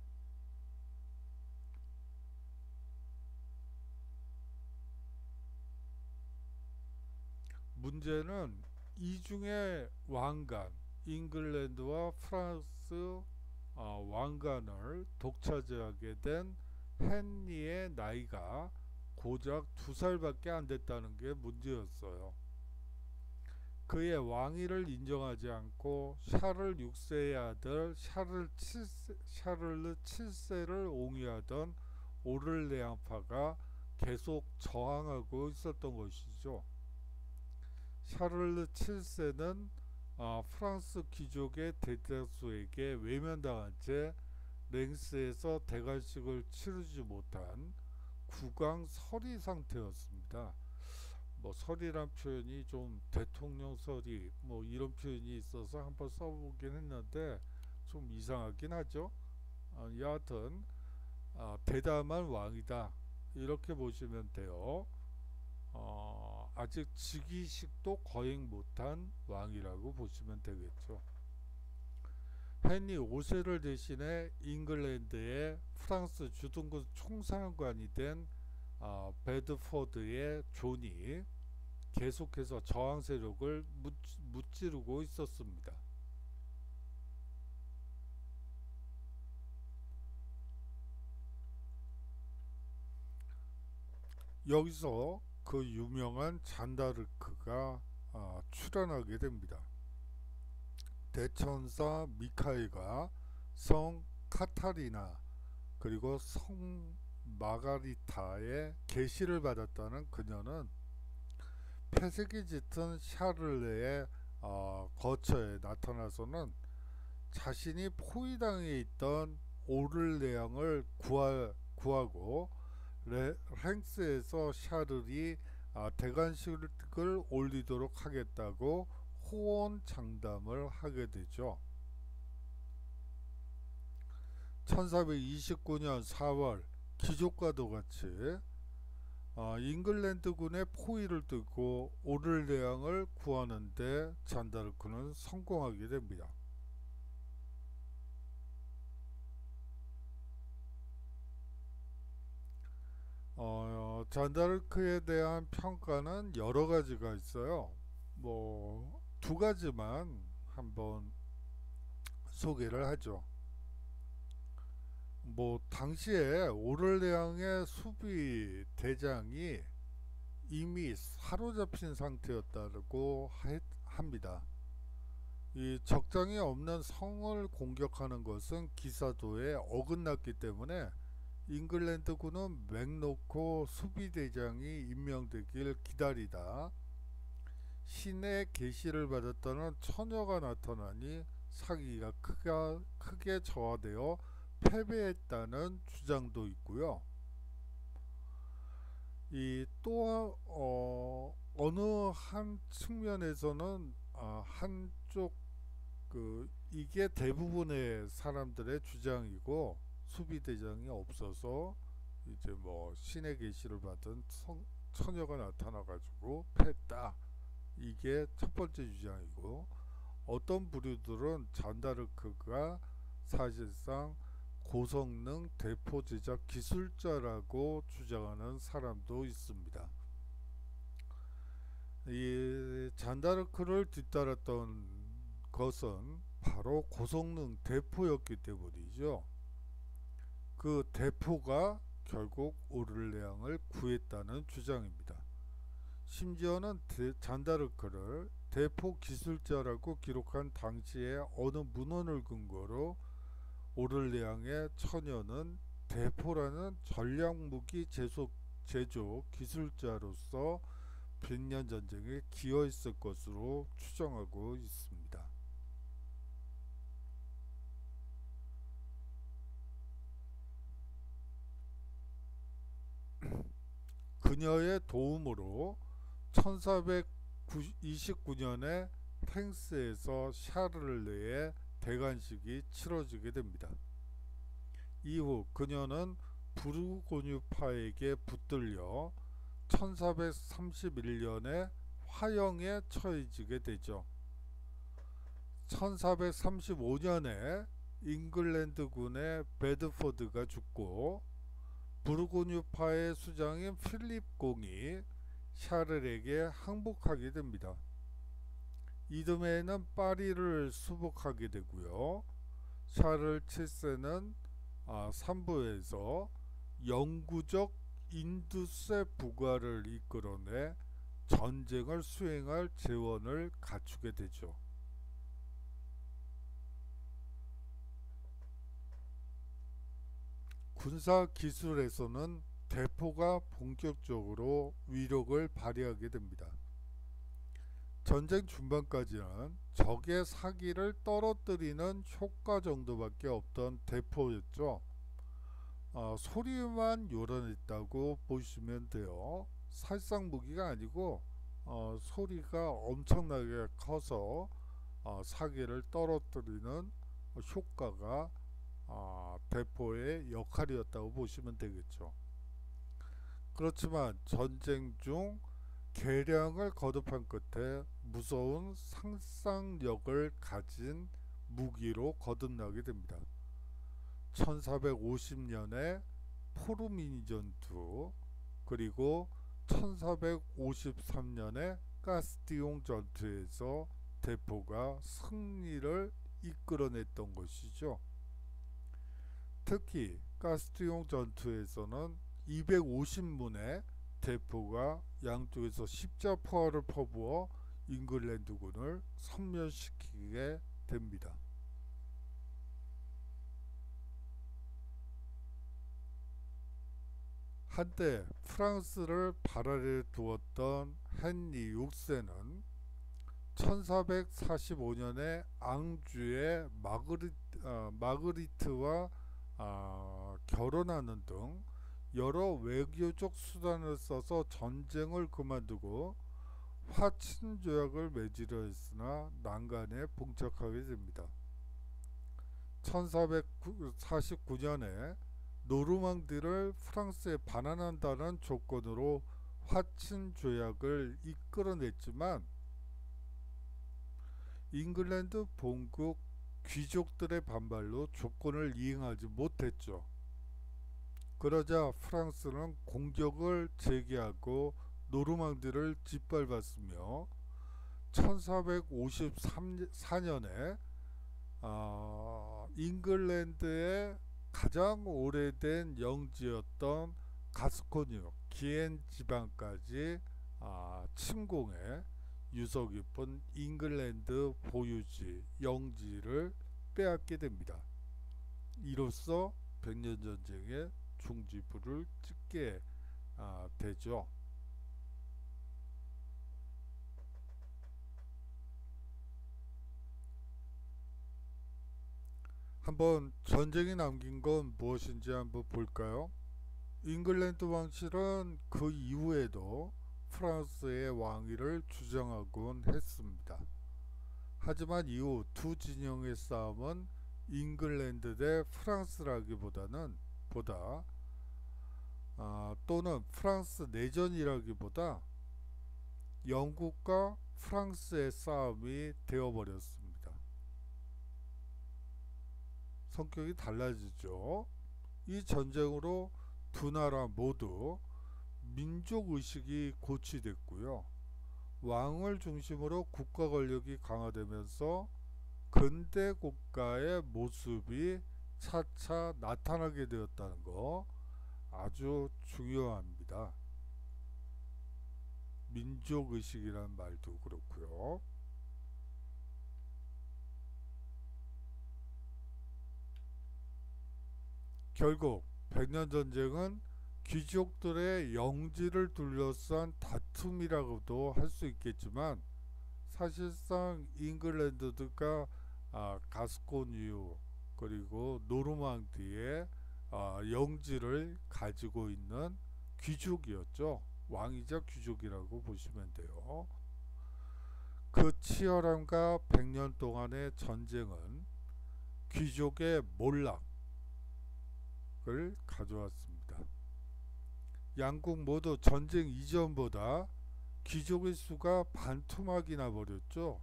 문제는 이중의 왕관, 잉글랜드와 프랑스 왕관을 독차지하게 된 헨리의 나이가 고작 2살밖에 안 됐다는 게 문제였어요. 그의 왕위를 인정하지 않고 샤를 6세의 아들 샤를르 7세를 옹이하던 오를레앙파가 계속 저항하고 있었던 것이죠. 샤를르 7세는 프랑스 귀족의 대다수에게 외면당한 채 랭스에서 대관식을 치르지 못한 국왕설이 상태였습니다. 뭐 설이란 표현이 좀 대통령 설이 뭐 이런 표현이 있어서 한번 써보긴 했는데 좀 이상하긴 하죠. 여하튼 대담한 왕이다 이렇게 보시면 돼요. 아직 즉위식도 거행 못한 왕이라고 보시면 되겠죠. 헨리 5세를 대신해 잉글랜드의 프랑스 주둔군 총사령관이 된 베드포드의 존이 계속해서 저항 세력을 무찌르고 있었습니다. 여기서 그 유명한 잔다르크가 출연하게 됩니다. 대천사 미카엘과 성 카타리나 그리고 성 마가리타의 계시를 받았다는 그녀는 폐색이 짙은 샤를레의 거처에 나타나서는 자신이 포위당해 있던 오를레앙을 구하고 랭스에서 샤를이 대관식을 올리도록 하겠다고 호언장담을 하게 되죠. 1429년 4월 귀족과도 같이 잉글랜드군의 포위를 뚫고 오를레앙을 구하는데 잔다르크는 성공하게 됩니다. 잔다르크에 대한 평가는 여러 가지가 있어요. 뭐 두 가지만 한번 소개를 하죠. 뭐 당시에 오를레앙의 수비 대장이 이미 사로잡힌 상태였다고 합니다. 이 적장이 없는 성을 공격하는 것은 기사도에 어긋났기 때문에 잉글랜드군은 맹놓고 수비대장이 임명되길 기다리다 신의 계시를 받았다는 처녀가 나타나니 사기가 크게 저하되어 패배했다는 주장도 있고요. 이 또 어느 한 측면에서는 한쪽 이게 대부분의 사람들의 주장이고 수비대장이 없어서 이제 뭐 신의 계시를 받은 처녀가 나타나가지고 패했다. 이게 첫 번째 주장이고 어떤 부류들은 잔다르크가 사실상 고성능 대포 제작 기술자라고 주장하는 사람도 있습니다. 이 잔다르크를 뒤따랐던 것은 바로 고성능 대포였기 때문이죠. 그 대포가 결국 오를레앙을 구했다는 주장입니다. 심지어는 잔다르크를 대포 기술자라고 기록한 당시의 어느 문헌을 근거로 오를레앙의 처녀는 대포라는 전략무기 제조 기술자로서 백년 전쟁에 기여했을 것으로 추정하고 있습니다. 그녀의 도움으로 1429년에 팽스에서 샤를레의 대관식이 치러지게 됩니다. 이후 그녀는 부르고뉴파에게 붙들려 1431년에 화형에 처해지게 되죠. 1435년에 잉글랜드군의 베드포드가 죽고 부르고뉴파의 수장인 필립 공이 샤를에게 항복하게 됩니다. 이듬해에는 파리를 수복하게 되고요. 샤를 7세는 삼부에서 영구적 인두세 부과를 이끌어내 전쟁을 수행할 재원을 갖추게 되죠. 군사 기술에서는 대포가 본격적으로 위력을 발휘하게 됩니다. 전쟁 중반까지는 적의 사기를 떨어뜨리는 효과 정도밖에 없던 대포였죠. 소리만 요란했다고 보시면 돼요. 살상 무기가 아니고 소리가 엄청나게 커서 사기를 떨어뜨리는 효과가 대포의 역할이었다고 보시면 되겠죠. 그렇지만 전쟁 중 개량을 거듭한 끝에 무서운 상상력을 가진 무기로 거듭나게 됩니다. 1450년에 포르미니 전투, 그리고 1453년에 가스티용 전투에서 대포가 승리를 이끌어냈던 것이죠. 특히 가스티용 전투에서는 250문의 대포가 양쪽에서 십자포화를 퍼부어 잉글랜드군을 섬멸시키게 됩니다. 한때 프랑스를 발 아래 두었던 헨리 6세는 1445년에 앙주의 마그리트와 결혼하는 등 여러 외교적 수단을 써서 전쟁을 그만두고 화친 조약을 맺으려 했으나 난간에 봉착하게 됩니다. 1449년에 노르망디를 프랑스에 반환한다는 조건으로 화친 조약을 이끌어냈지만 잉글랜드 본국 귀족들의 반발로 조건을 이행하지 못했죠. 그러자 프랑스는 공격을 재개하고 노르망디를 짓밟았으며 1454년에 잉글랜드의 가장 오래된 영지였던 가스코뉴, 기엔 지방까지 침공해 유서 깊은 잉글랜드 보유지, 영지를 빼앗게 됩니다. 이로써 백년전쟁의 종지부를 찍게 되죠. 한번 전쟁이 남긴 건 무엇인지 한번 볼까요? 잉글랜드 왕실은 그 이후에도 프랑스의 왕위를 주장하곤 했습니다. 하지만 이후 두 진영의 싸움은 잉글랜드 대 프랑스라기보다는 또는 프랑스 내전이라기보다 영국과 프랑스의 싸움이 되어버렸습니다. 성격이 달라지죠. 이 전쟁으로 두 나라 모두 민족의식이 고취됐고요. 왕을 중심으로 국가 권력이 강화되면서 근대 국가의 모습이 차차 나타나게 되었다는 거 아주 중요합니다. 민족의식이라는 말도 그렇고요. 결국 백년전쟁은 귀족들의 영지를 둘러싼 다툼이라고도 할 수 있겠지만 사실상 잉글랜드가 가스코뉴 그리고 노르망디의 영지를 가지고 있는 귀족이었죠. 왕이자 귀족이라고 보시면 돼요. 그 치열함과 100년 동안의 전쟁은 귀족의 몰락을 가져왔습니다. 양국 모두 전쟁 이전보다 귀족의 수가 반토막이 나버렸죠.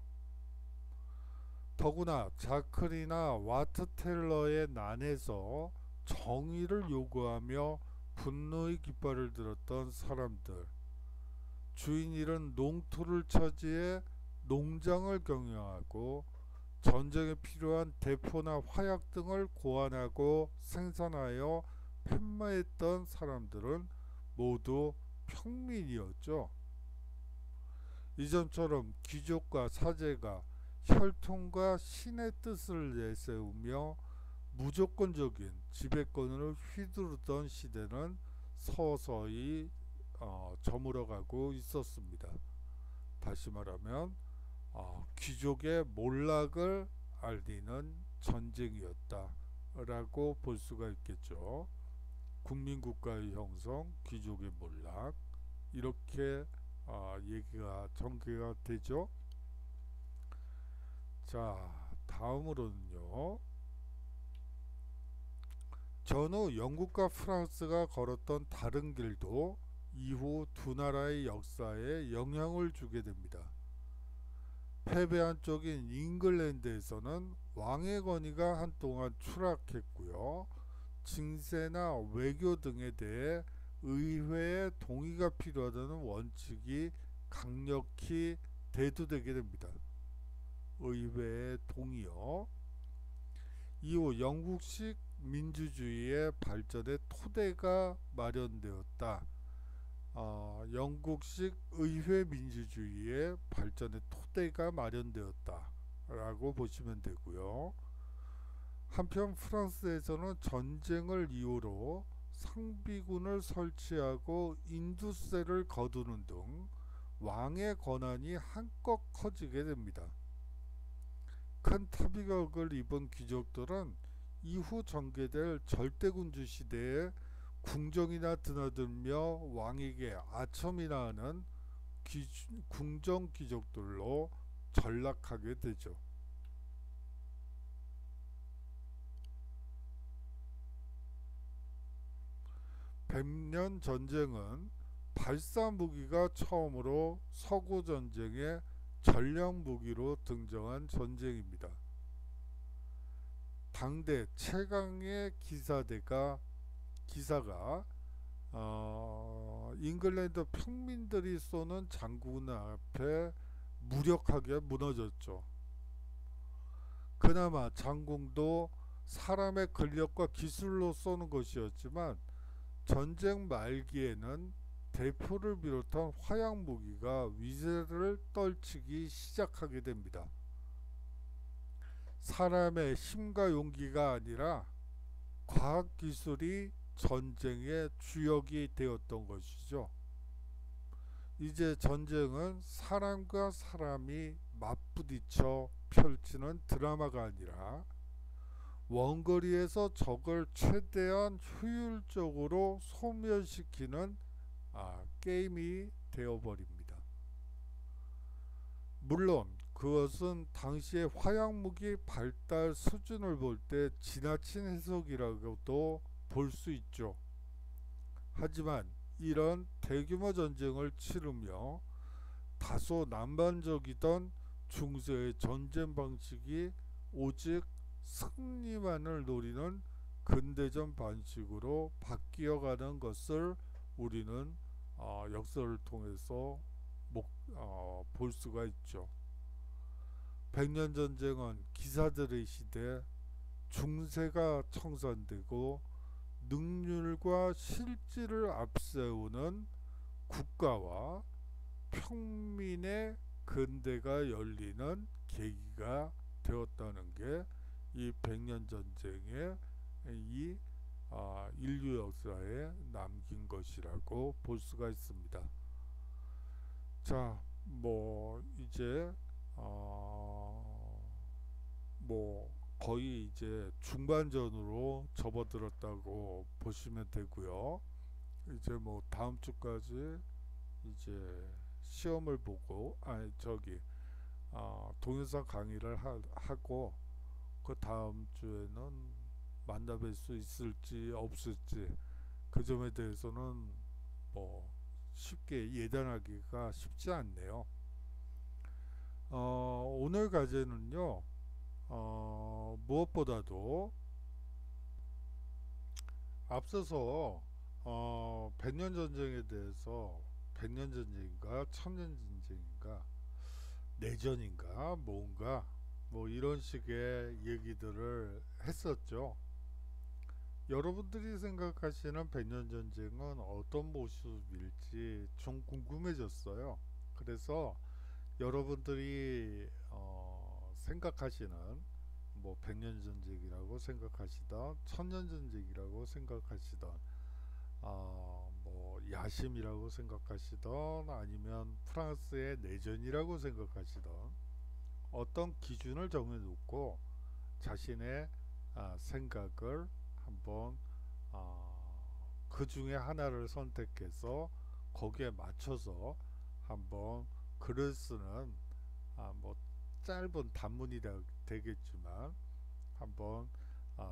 더구나 자클이나 와트텔러의 난에서 정의를 요구하며 분노의 깃발을 들었던 사람들, 주인 잃은 농토를 차지해 농장을 경영하고 전쟁에 필요한 대포나 화약 등을 고안하고 생산하여 판매했던 사람들은 모두 평민이었죠. 이전처럼 귀족과 사제가 혈통과 신의 뜻을 내세우며 무조건적인 지배권을 휘두르던 시대는 서서히 저물어가고 있었습니다. 다시 말하면 귀족의 몰락을 알리는 전쟁이었다라고 볼 수가 있겠죠. 국민국가의 형성, 귀족의 몰락, 이렇게 얘기가 전개가 되죠. 자, 다음으로는요. 전후 영국과 프랑스가 걸었던 다른 길도 이후 두 나라의 역사에 영향을 주게 됩니다. 패배한 쪽인 잉글랜드에서는 왕의 권위가 한동안 추락했고요. 징세나 외교 등에 대해 의회의 동의가 필요하다는 원칙이 강력히 대두되게 됩니다. 의회의 동의요. 이후 영국식 민주주의의 발전의 토대가 마련되었다. 영국식 의회 민주주의의 발전의 토대가 마련되었다 라고 보시면 되고요. 한편 프랑스에서는 전쟁을 이유로 상비군을 설치하고 인두세를 거두는 등 왕의 권한이 한껏 커지게 됩니다. 큰 타격을 입은 귀족들은 이후 전개될 절대군주 시대에 궁정이나 드나들며 왕에게 아첨이나 하는 궁정 귀족들로 전락하게 되죠. 백년 전쟁은 발사 무기가 처음으로 서구 전쟁의 전략 무기로 등장한 전쟁입니다. 당대 최강의 기사가 잉글랜드 평민들이 쏘는 장군 앞에 무력하게 무너졌죠. 그나마 장군도 사람의 근력과 기술로 쏘는 것이었지만 전쟁 말기에는 대포를 비롯한 화약 무기가 위세를 떨치기 시작하게 됩니다. 사람의 힘과 용기가 아니라 과학기술이 전쟁의 주역이 되었던 것이죠. 이제 전쟁은 사람과 사람이 맞부딪혀 펼치는 드라마가 아니라 원거리에서 적을 최대한 효율적으로 소멸시키는 게임이 되어버립니다. 물론 그것은 당시의 화약무기 발달 수준을 볼 때 지나친 해석이라고도 볼 수 있죠. 하지만 이런 대규모 전쟁을 치르며 다소 난반적이던 중세의 전쟁 방식이 오직 승리만을 노리는 근대전 방식으로 바뀌어가는 것을 우리는 역사를 통해서 볼 수가 있죠. 백년전쟁은 기사들의 시대, 중세가 청산되고 능률과 실질을 앞세우는 국가와 평민의 근대가 열리는 계기가 되었다는 게 이 백년전쟁의 이 인류 역사에 남긴 것이라고 볼 수가 있습니다. 자, 뭐 이제 뭐 거의 이제 중반전으로 접어들었다고 보시면 되고요. 이제 뭐 다음 주까지 이제 시험을 보고 아니 저기 동영상 강의를 하고 그 다음 주에는 만나뵐 수 있을지 없을지 그 점에 대해서는 뭐 쉽게 예단하기가 쉽지 않네요. 오늘 과제는요, 무엇보다도 앞서서 백년전쟁에 대해서 백년전쟁인가 천년전쟁인가 내전인가 뭔가 뭐 이런 식의 얘기들을 했었죠. 여러분들이 생각하시는 백년전쟁은 어떤 모습일지 좀 궁금해졌어요. 그래서 여러분들이 생각하시는 뭐 백년전쟁이라고 생각하시던 천년전쟁이라고 생각하시던 뭐 야심이라고 생각하시던 아니면 프랑스의 내전이라고 생각하시던 어떤 기준을 정해놓고 자신의 생각을 한번 그 중에 하나를 선택해서 거기에 맞춰서 한번 글을 쓰는 뭐 짧은 단문이 되겠지만 한번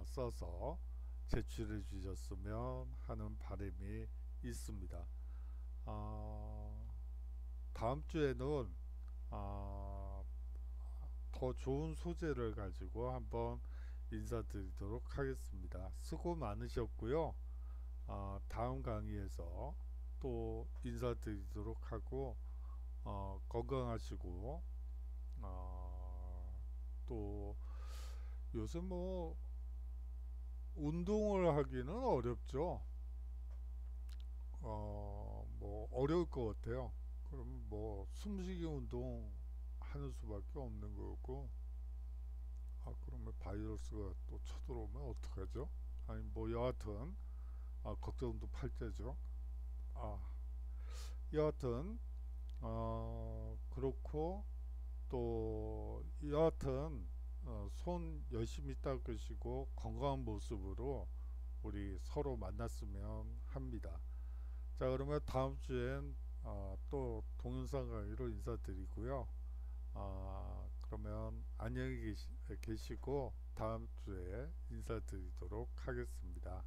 써서 제출해 주셨으면 하는 바람이 있습니다. 다음 주에는 더 좋은 소재를 가지고 한번 인사드리도록 하겠습니다. 수고 많으셨고요. 다음 강의에서 또 인사드리도록 하고 건강하시고 또 요새 뭐 운동을 하기는 어렵죠. 뭐 어려울 것 같아요. 그럼 뭐 숨쉬기 운동 하는 수밖에 없는 거고, 그러면 바이러스가 또 쳐들어오면 어떡하죠? 아니 뭐 여하튼 걱정도 팔자죠. 아 여하튼 그렇고 또 여하튼 손 열심히 닦으시고 건강한 모습으로 우리 서로 만났으면 합니다. 자 그러면 다음 주엔 또 동영상 강의로 인사드리고요. 그러면 안녕히 계시고 다음 주에 인사드리도록 하겠습니다.